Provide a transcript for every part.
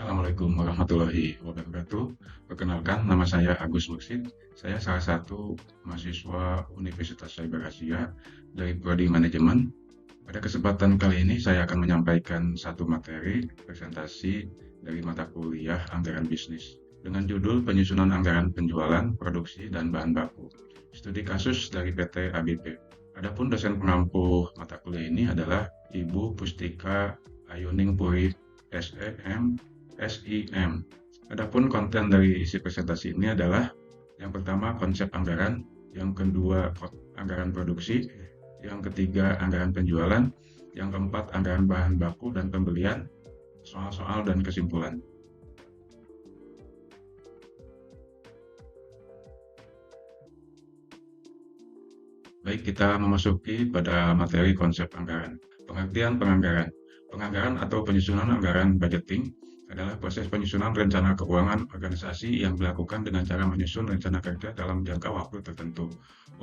Assalamualaikum warahmatullahi wabarakatuh. Perkenalkan, nama saya Agus Mursid. Saya salah satu mahasiswa Universitas Cyber Asia dari Prodi Manajemen. Pada kesempatan kali ini saya akan menyampaikan satu materi presentasi dari mata kuliah Anggaran Bisnis dengan judul Penyusunan Anggaran Penjualan, Produksi, dan Bahan Baku. Studi kasus dari PT ABP. Adapun dosen pengampu mata kuliah ini adalah Ibu Pustika Ayuning Puri SEM. Adapun konten dari isi presentasi ini adalah yang pertama konsep anggaran, yang kedua anggaran produksi, yang ketiga anggaran penjualan, yang keempat anggaran bahan baku dan pembelian, soal-soal dan kesimpulan. Baik, kita memasuki pada materi konsep anggaran. Pengertian penganggaran. Penganggaran atau penyusunan anggaran budgeting adalah proses penyusunan rencana keuangan organisasi yang dilakukan dengan cara menyusun rencana kerja dalam jangka waktu tertentu,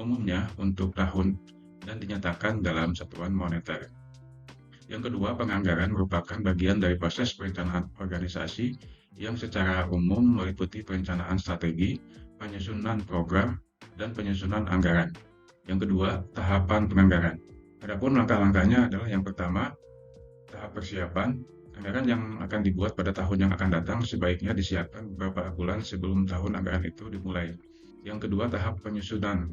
umumnya untuk tahun dan dinyatakan dalam satuan moneter. Yang kedua, penganggaran merupakan bagian dari proses perencanaan organisasi yang secara umum meliputi perencanaan strategi, penyusunan program, dan penyusunan anggaran. Yang kedua, tahapan penganggaran. Adapun langkah-langkahnya adalah yang pertama, tahap persiapan. Anggaran yang akan dibuat pada tahun yang akan datang sebaiknya disiapkan beberapa bulan sebelum tahun anggaran itu dimulai. Yang kedua, tahap penyusunan.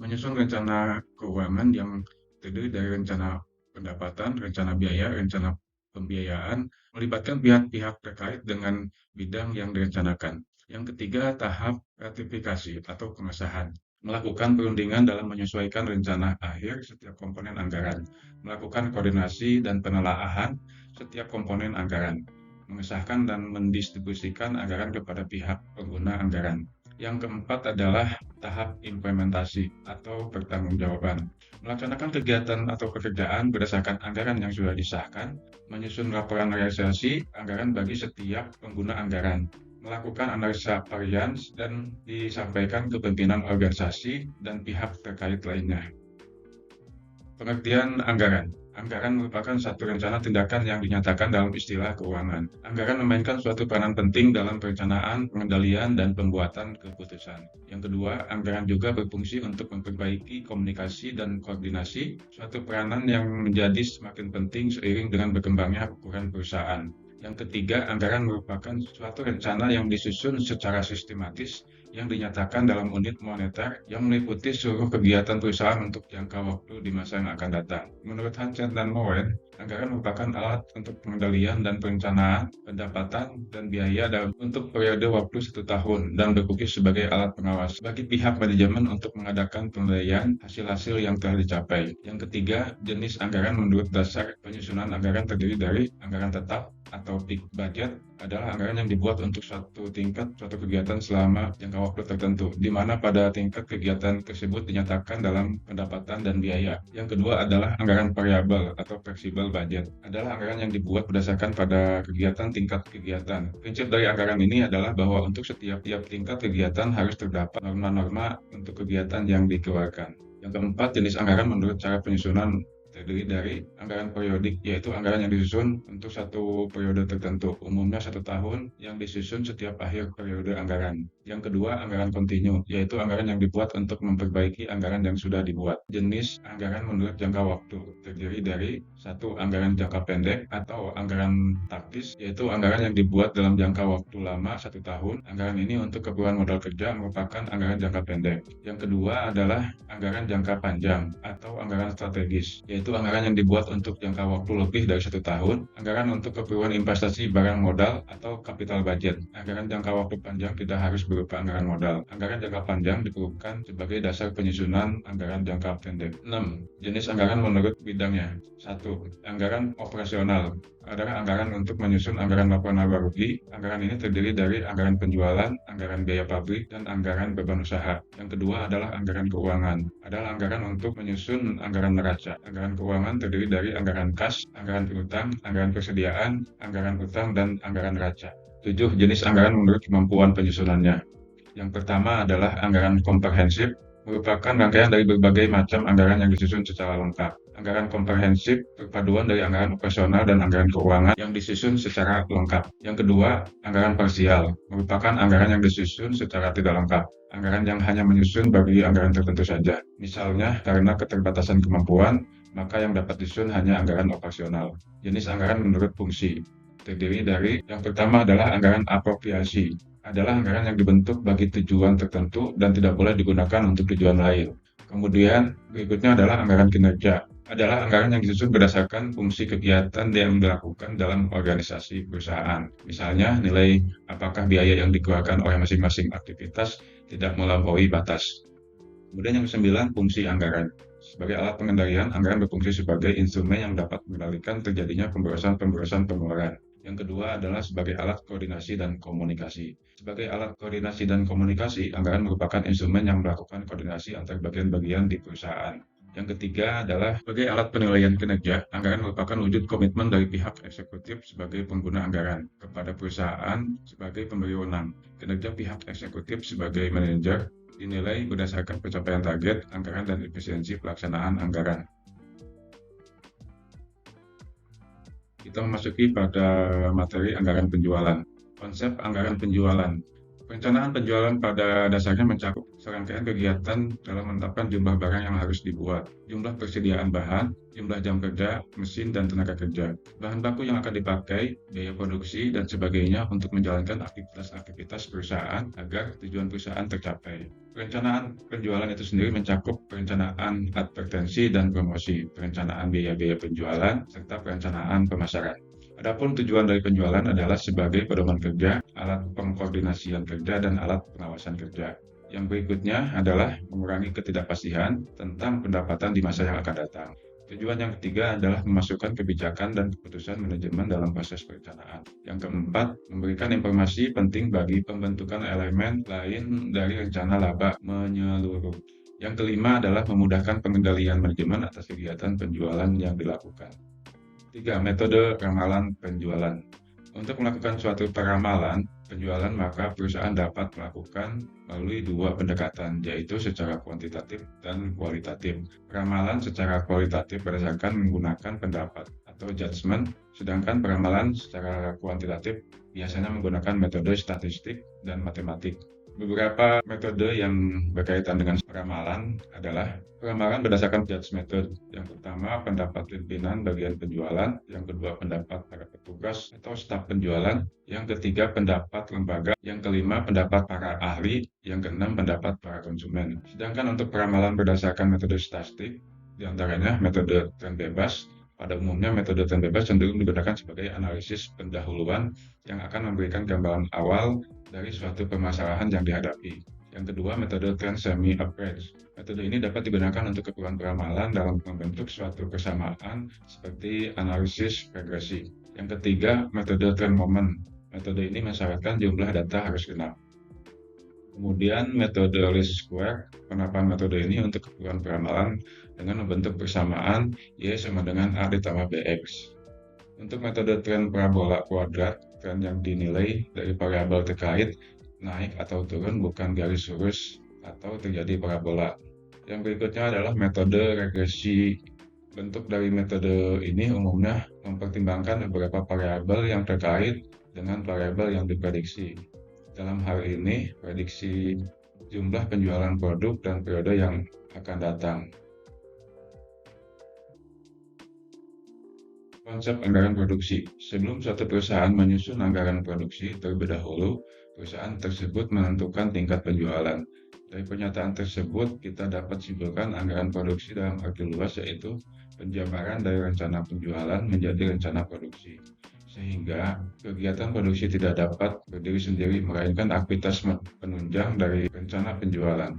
Menyusun rencana keuangan yang terdiri dari rencana pendapatan, rencana biaya, rencana pembiayaan, melibatkan pihak-pihak terkait dengan bidang yang direncanakan. Yang ketiga, tahap ratifikasi atau pengesahan. Melakukan perundingan dalam menyesuaikan rencana akhir setiap komponen anggaran, melakukan koordinasi dan penelaahan setiap komponen anggaran, mengesahkan dan mendistribusikan anggaran kepada pihak pengguna anggaran. Yang keempat adalah tahap implementasi atau pertanggungjawaban. Melaksanakan kegiatan atau pekerjaan berdasarkan anggaran yang sudah disahkan, menyusun laporan realisasi anggaran bagi setiap pengguna anggaran, melakukan analisa varians dan disampaikan ke pimpinan organisasi dan pihak terkait lainnya. Pengertian anggaran. Anggaran merupakan satu rencana tindakan yang dinyatakan dalam istilah keuangan. Anggaran memainkan suatu peranan penting dalam perencanaan, pengendalian, dan pembuatan keputusan. Yang kedua, anggaran juga berfungsi untuk memperbaiki komunikasi dan koordinasi, suatu peranan yang menjadi semakin penting seiring dengan berkembangnya ukuran perusahaan. Yang ketiga, anggaran merupakan suatu rencana yang disusun secara sistematis yang dinyatakan dalam unit moneter yang meliputi seluruh kegiatan perusahaan untuk jangka waktu di masa yang akan datang. Menurut Hansen dan Mowen, anggaran merupakan alat untuk pengendalian dan perencanaan pendapatan dan biaya untuk periode waktu 1 tahun dan berfungsi sebagai alat pengawas bagi pihak manajemen untuk mengadakan penilaian hasil-hasil yang telah dicapai. Yang ketiga, jenis anggaran menurut dasar penyusunan anggaran terdiri dari anggaran tetap atau peak budget adalah anggaran yang dibuat untuk suatu kegiatan selama jangka waktu tertentu, di mana pada tingkat kegiatan tersebut dinyatakan dalam pendapatan dan biaya. Yang kedua adalah anggaran variabel atau flexible budget, adalah anggaran yang dibuat berdasarkan pada kegiatan tingkat kegiatan. Prinsip dari anggaran ini adalah bahwa untuk setiap tingkat kegiatan harus terdapat norma-norma untuk kegiatan yang dikeluarkan. Yang keempat, jenis anggaran menurut cara penyusunan terdiri dari anggaran periodik, yaitu anggaran yang disusun untuk satu periode tertentu, umumnya 1 tahun, yang disusun setiap akhir periode anggaran. Yang kedua, anggaran kontinu, yaitu anggaran yang dibuat untuk memperbaiki anggaran yang sudah dibuat. Jenis anggaran menurut jangka waktu terdiri dari satu, anggaran jangka pendek atau anggaran taktis, yaitu anggaran yang dibuat dalam jangka waktu lama 1 tahun. Anggaran ini untuk keperluan modal kerja merupakan anggaran jangka pendek. Yang kedua adalah anggaran jangka panjang atau anggaran strategis, yaitu anggaran yang dibuat untuk jangka waktu lebih dari 1 tahun, anggaran untuk keperluan investasi barang modal atau capital budget. Anggaran jangka waktu panjang tidak harus berupa anggaran modal. Anggaran jangka panjang diperlukan sebagai dasar penyusunan anggaran jangka pendek. 6. Jenis anggaran menurut bidangnya. 1. Anggaran operasional adalah anggaran untuk menyusun anggaran laporan laba rugi. Anggaran ini terdiri dari anggaran penjualan, anggaran biaya pabrik, dan anggaran beban usaha. Yang kedua adalah anggaran keuangan, adalah anggaran untuk menyusun anggaran neraca. Anggaran keuangan terdiri dari anggaran kas, anggaran piutang, anggaran persediaan, anggaran utang, dan anggaran neraca. 7. Jenis anggaran menurut kemampuan penyusunannya. Yang pertama adalah anggaran komprehensif, merupakan rangkaian dari berbagai macam anggaran yang disusun secara lengkap. Anggaran komprehensif, perpaduan dari anggaran operasional dan anggaran keuangan yang disusun secara lengkap. Yang kedua, anggaran parsial, merupakan anggaran yang disusun secara tidak lengkap. Anggaran yang hanya menyusun bagi anggaran tertentu saja. Misalnya, karena keterbatasan kemampuan, maka yang dapat disusun hanya anggaran operasional. Jenis anggaran menurut fungsi terdiri dari yang pertama adalah anggaran apropriasi. Adalah anggaran yang dibentuk bagi tujuan tertentu dan tidak boleh digunakan untuk tujuan lain. Kemudian berikutnya adalah anggaran kinerja. Adalah anggaran yang disusun berdasarkan fungsi kegiatan yang dilakukan dalam organisasi perusahaan. Misalnya, nilai apakah biaya yang dikeluarkan oleh masing-masing aktivitas tidak melampaui batas. Kemudian yang kesembilan, fungsi anggaran. Sebagai alat pengendalian, anggaran berfungsi sebagai instrumen yang dapat mengendalikan terjadinya pemborosan pengeluaran. Yang kedua adalah sebagai alat koordinasi dan komunikasi. Sebagai alat koordinasi dan komunikasi, anggaran merupakan instrumen yang melakukan koordinasi antar bagian-bagian di perusahaan. Yang ketiga adalah sebagai alat penilaian kinerja, anggaran merupakan wujud komitmen dari pihak eksekutif sebagai pengguna anggaran kepada perusahaan sebagai pemberi wenang. Kinerja pihak eksekutif sebagai manajer dinilai berdasarkan pencapaian target, anggaran, dan efisiensi pelaksanaan anggaran. Kita memasuki pada materi anggaran penjualan. Konsep anggaran penjualan. Perencanaan penjualan pada dasarnya mencakup serangkaian kegiatan dalam menetapkan jumlah barang yang harus dibuat, jumlah persediaan bahan, jumlah jam kerja, mesin, dan tenaga kerja, bahan baku yang akan dipakai, biaya produksi, dan sebagainya untuk menjalankan aktivitas-aktivitas perusahaan agar tujuan perusahaan tercapai. Perencanaan penjualan itu sendiri mencakup perencanaan advertensi dan promosi, perencanaan biaya-biaya penjualan, serta perencanaan pemasaran. Adapun tujuan dari penjualan adalah sebagai pedoman kerja, alat pengkoordinasian kerja, dan alat pengawasan kerja. Yang berikutnya adalah mengurangi ketidakpastian tentang pendapatan di masa yang akan datang. Tujuan yang ketiga adalah memasukkan kebijakan dan keputusan manajemen dalam proses perencanaan. Yang keempat, memberikan informasi penting bagi pembentukan elemen lain dari rencana laba menyeluruh. Yang kelima adalah memudahkan pengendalian manajemen atas kegiatan penjualan yang dilakukan. 3. Metode ramalan penjualan. Untuk melakukan suatu peramalan penjualan, maka perusahaan dapat melakukan melalui dua pendekatan, yaitu secara kuantitatif dan kualitatif. Ramalan secara kualitatif berdasarkan menggunakan pendapat atau judgment, sedangkan peramalan secara kuantitatif biasanya menggunakan metode statistik dan matematik. Beberapa metode yang berkaitan dengan peramalan adalah peramalan berdasarkan judge method. Yang pertama, pendapat pimpinan bagian penjualan. Yang kedua, pendapat para petugas atau staf penjualan. Yang ketiga, pendapat lembaga. Yang kelima, pendapat para ahli. Yang keenam, pendapat para konsumen. Sedangkan untuk peramalan berdasarkan metode statistik, diantaranya metode tren bebas. Pada umumnya, metode tren bebas cenderung digunakan sebagai analisis pendahuluan yang akan memberikan gambaran awal dari suatu permasalahan yang dihadapi. Yang kedua, metode trend semi-appraise. Metode ini dapat digunakan untuk keperluan peramalan dalam membentuk suatu persamaan seperti analisis regresi. Yang ketiga, metode trend moment. Metode ini mensyaratkan jumlah data harus genap. Kemudian metode least square, penerapan metode ini untuk keperluan peramalan dengan membentuk persamaan Y sama dengan A ditambah BX. Untuk metode tren parabola kuadrat, tren yang dinilai dari variabel terkait naik atau turun bukan garis lurus atau terjadi parabola. Yang berikutnya adalah metode regresi. Bentuk dari metode ini umumnya mempertimbangkan beberapa variabel yang terkait dengan variabel yang diprediksi. Dalam hal ini, prediksi jumlah penjualan produk dan periode yang akan datang. Konsep anggaran produksi. Sebelum suatu perusahaan menyusun anggaran produksi, terlebih dahulu perusahaan tersebut menentukan tingkat penjualan. Dari pernyataan tersebut, kita dapat simpulkan anggaran produksi dalam arti luas, yaitu penjabaran dari rencana penjualan menjadi rencana produksi. Sehingga kegiatan produksi tidak dapat berdiri sendiri, melainkan aktivitas penunjang dari rencana penjualan.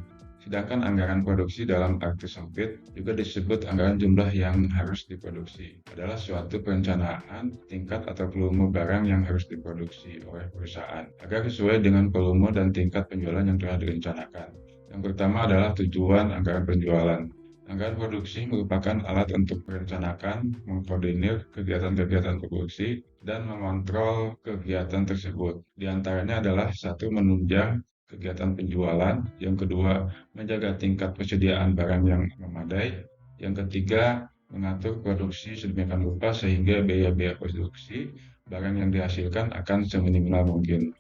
Sedangkan anggaran produksi dalam arti sempit juga disebut anggaran jumlah yang harus diproduksi. Adalah suatu perencanaan tingkat atau volume barang yang harus diproduksi oleh perusahaan agar sesuai dengan volume dan tingkat penjualan yang telah direncanakan. Yang pertama adalah tujuan anggaran penjualan. Anggaran produksi merupakan alat untuk merencanakan, mengkoordinir kegiatan-kegiatan produksi, dan mengontrol kegiatan tersebut. Di antaranya adalah satu, menunjang kegiatan penjualan, yang kedua menjaga tingkat persediaan barang yang memadai, yang ketiga mengatur produksi sedemikian rupa sehingga biaya-biaya produksi barang yang dihasilkan akan seminimal mungkin.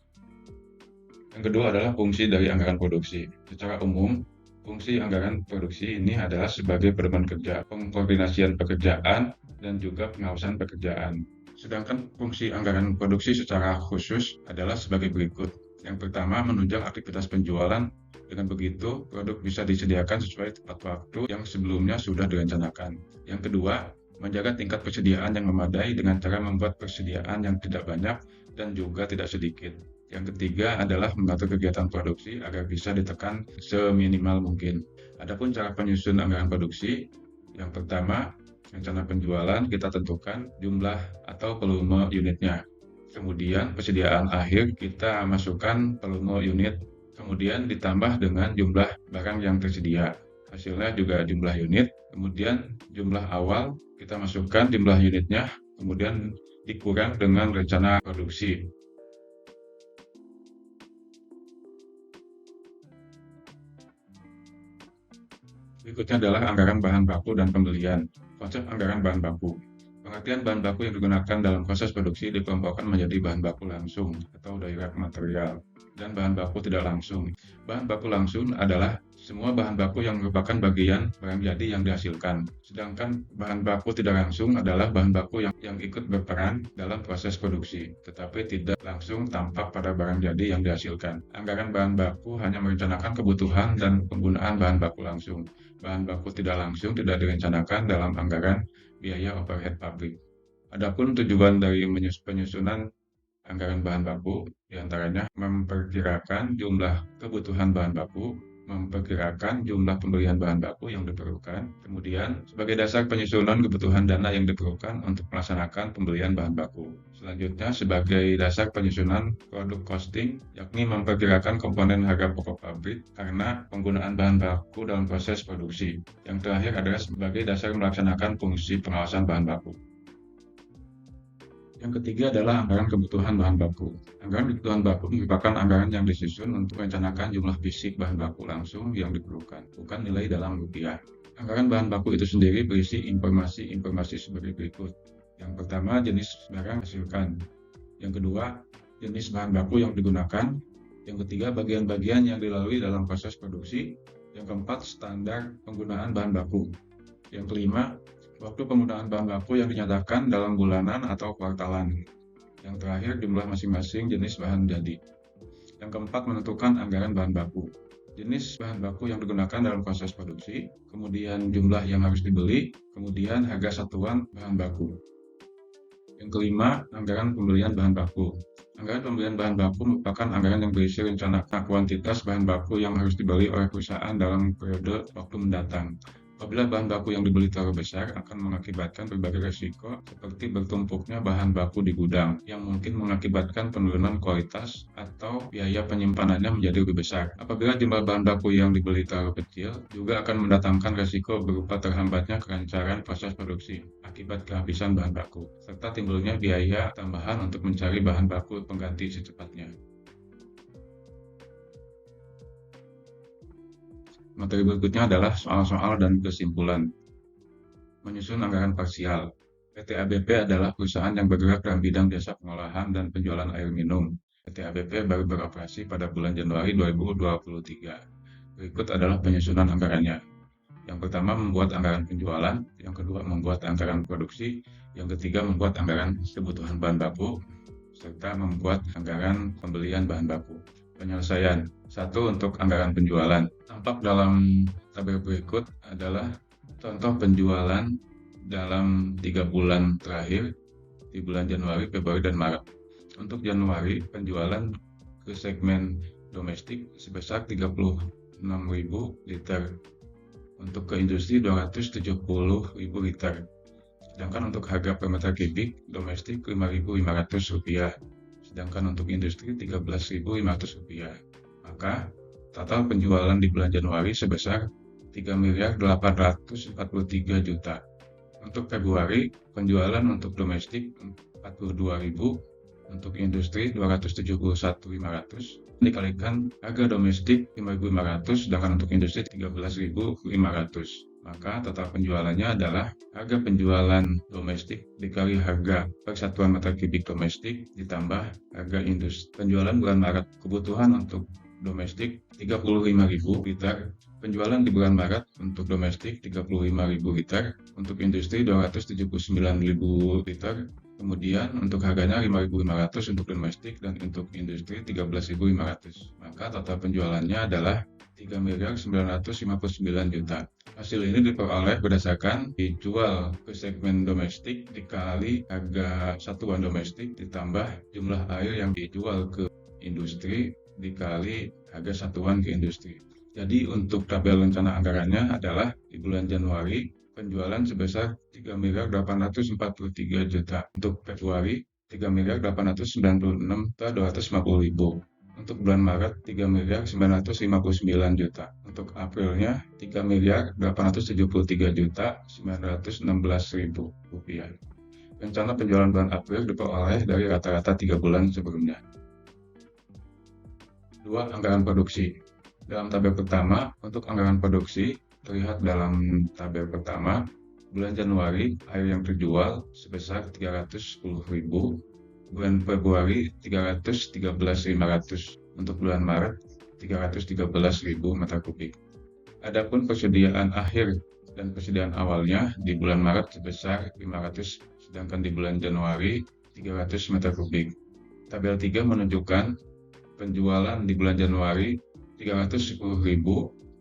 Yang kedua adalah fungsi dari anggaran produksi. Secara umum, fungsi anggaran produksi ini adalah sebagai pedoman kerja, pengkoordinasian pekerjaan, dan juga pengawasan pekerjaan. Sedangkan fungsi anggaran produksi secara khusus adalah sebagai berikut. Yang pertama, menunjang aktivitas penjualan. Dengan begitu, produk bisa disediakan sesuai tepat waktu yang sebelumnya sudah direncanakan. Yang kedua, menjaga tingkat persediaan yang memadai dengan cara membuat persediaan yang tidak banyak dan juga tidak sedikit. Yang ketiga adalah mengatur kegiatan produksi agar bisa ditekan seminimal mungkin. Adapun cara penyusun anggaran produksi, yang pertama, rencana penjualan kita tentukan jumlah atau volume unitnya. Kemudian persediaan akhir kita masukkan volume unit, kemudian ditambah dengan jumlah barang yang tersedia. Hasilnya juga jumlah unit, kemudian jumlah awal kita masukkan jumlah unitnya, kemudian dikurang dengan rencana produksi. Berikutnya adalah anggaran bahan baku dan pembelian. Konsep anggaran bahan baku. Pengertian bahan baku yang digunakan dalam proses produksi dikelompokkan menjadi bahan baku langsung atau direct material dan bahan baku tidak langsung. Bahan baku langsung adalah semua bahan baku yang merupakan bagian barang jadi yang dihasilkan. Sedangkan bahan baku tidak langsung adalah bahan baku yang ikut berperan dalam proses produksi, tetapi tidak langsung tampak pada barang jadi yang dihasilkan. Anggaran bahan baku hanya merencanakan kebutuhan dan penggunaan bahan baku langsung. Bahan baku tidak langsung tidak direncanakan dalam anggaran biaya overhead pabrik. Adapun tujuan dari penyusunan anggaran bahan baku diantaranya memperkirakan jumlah kebutuhan bahan baku, memperkirakan jumlah pembelian bahan baku yang diperlukan, kemudian sebagai dasar penyusunan kebutuhan dana yang diperlukan untuk melaksanakan pembelian bahan baku. Selanjutnya sebagai dasar penyusunan produk costing, yakni memperkirakan komponen harga pokok pabrik karena penggunaan bahan baku dalam proses produksi. Yang terakhir adalah sebagai dasar melaksanakan fungsi pengawasan bahan baku. Yang ketiga adalah anggaran kebutuhan bahan baku. Anggaran kebutuhan baku merupakan anggaran yang disusun untuk merencanakan jumlah fisik bahan baku langsung yang diperlukan, bukan nilai dalam rupiah. Anggaran bahan baku itu sendiri berisi informasi-informasi sebagai berikut. Yang pertama, jenis barang hasilkan. Yang kedua, jenis bahan baku yang digunakan. Yang ketiga, bagian-bagian yang dilalui dalam proses produksi. Yang keempat, standar penggunaan bahan baku. Yang kelima, waktu penggunaan bahan baku yang dinyatakan dalam bulanan atau kuartalan. Yang terakhir, jumlah masing-masing jenis bahan jadi. Yang keempat, menentukan anggaran bahan baku. Jenis bahan baku yang digunakan dalam proses produksi, kemudian jumlah yang harus dibeli, kemudian harga satuan bahan baku. Yang kelima, anggaran pembelian bahan baku. Anggaran pembelian bahan baku merupakan anggaran yang berisi rencana kuantitas bahan baku yang harus dibeli oleh perusahaan dalam periode waktu mendatang. Apabila bahan baku yang dibeli terlalu besar akan mengakibatkan berbagai risiko seperti bertumpuknya bahan baku di gudang yang mungkin mengakibatkan penurunan kualitas atau biaya penyimpanannya menjadi lebih besar. Apabila jumlah bahan baku yang dibeli terlalu kecil juga akan mendatangkan risiko berupa terhambatnya kelancaran proses produksi akibat kehabisan bahan baku serta timbulnya biaya tambahan untuk mencari bahan baku pengganti secepatnya. Materi berikutnya adalah soal-soal dan kesimpulan. Menyusun anggaran parsial. PT ABP adalah perusahaan yang bergerak dalam bidang jasa pengolahan dan penjualan air minum. PT ABP baru beroperasi pada bulan Januari 2023. Berikut adalah penyusunan anggarannya. Yang pertama, membuat anggaran penjualan. Yang kedua, membuat anggaran produksi. Yang ketiga, membuat anggaran kebutuhan bahan baku, serta membuat anggaran pembelian bahan baku. Penyelesaian. 1. Untuk anggaran penjualan. Tampak dalam tabel berikut adalah contoh penjualan dalam 3 bulan terakhir di bulan Januari, Februari, dan Maret. Untuk Januari, penjualan ke segmen domestik sebesar 36.000 liter. Untuk ke industri 270.000 liter. Sedangkan untuk harga per meter kubik domestik Rp5.500. Sedangkan untuk industri Rp13.500. Maka total penjualan di bulan Januari sebesar Rp3.843.000.000. Untuk Februari, penjualan untuk domestik 42.000, untuk industri 271.500, dikalikan harga domestik 5.500, sedangkan untuk industri 13.500. Maka total penjualannya adalah harga penjualan domestik dikali harga per satuan meter kubik domestik ditambah harga industri. Penjualan bulan Maret kebutuhan untuk domestik 35.000 liter, penjualan di bulan Maret untuk domestik 35.000 liter, untuk industri 279.000 liter, kemudian untuk harganya 5.500 untuk domestik dan untuk industri 13.500. Maka total penjualannya adalah 3.959 juta. Hasil ini diperoleh berdasarkan dijual ke segmen domestik dikali harga satuan domestik ditambah jumlah air yang dijual ke industri dikali harga satuan ke industri. Jadi untuk tabel rencana anggarannya adalah di bulan Januari penjualan sebesar 3.843 juta. Untuk Februari 3.896.250.000. Untuk bulan Maret 3.959 juta. Untuk Aprilnya 3.873 juta 916.000 rupiah. Rencana penjualan bulan April diperoleh dari rata-rata 3 bulan sebelumnya. 2. Anggaran produksi. Dalam tabel pertama, untuk anggaran produksi terlihat dalam tabel pertama, bulan Januari air yang terjual sebesar 310.000, bulan Februari 313.500, untuk bulan Maret 313.000 meter kubik. Adapun persediaan akhir dan persediaan awalnya di bulan Maret sebesar 500, sedangkan di bulan Januari 300 meter kubik. Tabel 3 menunjukkan penjualan di bulan Januari 310.000,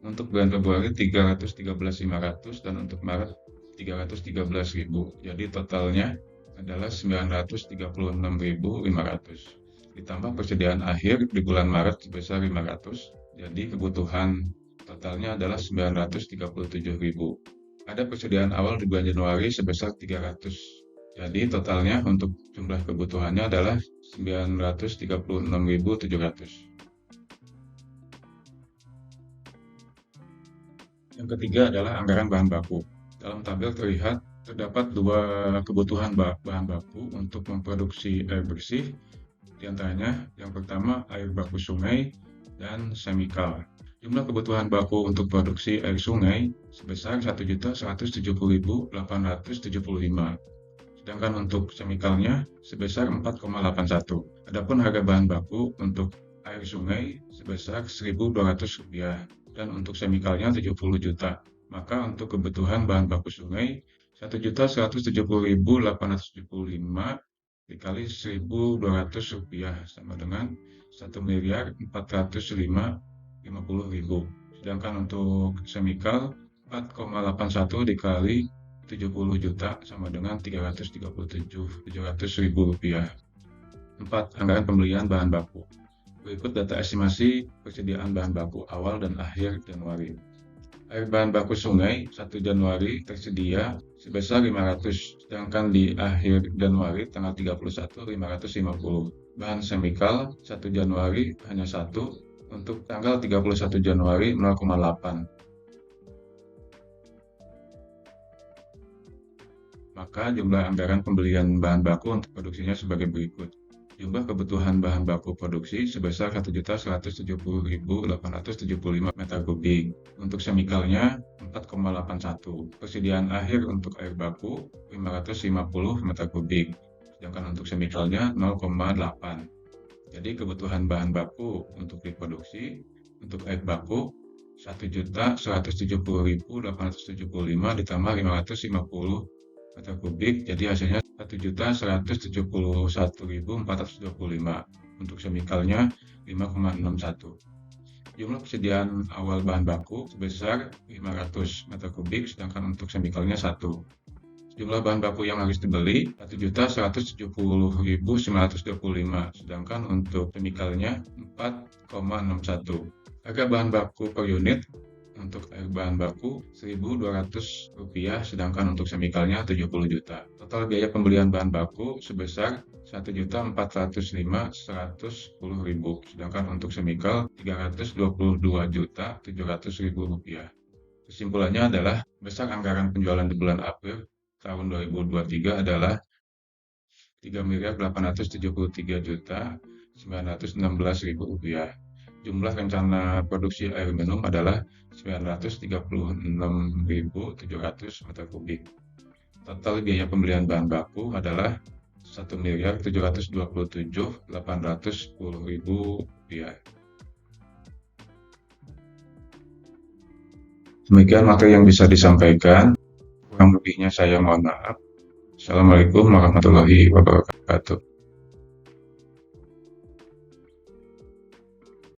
untuk bulan Februari 313.500 dan untuk Maret 313.000. Jadi totalnya adalah 936.500. Ditambah persediaan akhir di bulan Maret sebesar 500. Jadi kebutuhan totalnya adalah 937.000. Ada persediaan awal di bulan Januari sebesar 300. Jadi totalnya untuk jumlah kebutuhannya adalah 936.700. Yang ketiga adalah anggaran bahan baku. Dalam tabel terdapat dua kebutuhan bahan baku untuk memproduksi air bersih, diantaranya yang pertama air baku sungai dan semikal. Jumlah kebutuhan baku untuk produksi air sungai sebesar 1.170.875, sedangkan untuk semikalnya sebesar 4,81. Adapun harga bahan baku untuk air sungai sebesar Rp1.200 dan untuk semikalnya 70 juta. Maka untuk kebutuhan bahan baku sungai 1.170.875 dikali Rp1.200 sama dengan 1.405.050.000. Sedangkan untuk semikal 4,81 dikali 70 juta sama dengan Rp337.700.000. 4. Anggaran pembelian bahan baku. Berikut data estimasi persediaan bahan baku awal dan akhir Januari. Air bahan baku sungai 1 Januari tersedia sebesar 500, sedangkan di akhir Januari tanggal 31 550. Bahan semikal 1 Januari hanya 1, untuk tanggal 31 Januari 0,8. Maka jumlah anggaran pembelian bahan baku untuk produksinya sebagai berikut. Jumlah kebutuhan bahan baku produksi sebesar 1.170.875 meter kubik. Untuk semikalnya 4,81. Persediaan akhir untuk air baku 550 meter kubik. Sedangkan untuk semikalnya 0,8. Jadi kebutuhan bahan baku untuk diproduksi untuk air baku 1.170.875 ditambah 550 meter kubik, jadi hasilnya 1.171.425. Untuk semikalnya 5,61. Jumlah persediaan awal bahan baku sebesar 500 meter kubik, sedangkan untuk semikalnya 1. Jumlah bahan baku yang harus dibeli 1.170.925, sedangkan untuk semikalnya 4,61. Harga bahan baku per unit untuk air bahan baku Rp1.200, sedangkan untuk semikalnya 70 juta. Total biaya pembelian bahan baku sebesar Rp1.405.110.000, sedangkan untuk semikal Rp322.700.000. Kesimpulannya adalah besar anggaran penjualan di bulan April tahun 2023 adalah Rp3.873.916.000. Jumlah rencana produksi air minum adalah 936.700 meter kubik. Total biaya pembelian bahan baku adalah 1.727.810.000 rupiah. Demikian materi yang bisa disampaikan. Kurang lebihnya saya mohon maaf. Assalamualaikum warahmatullahi wabarakatuh.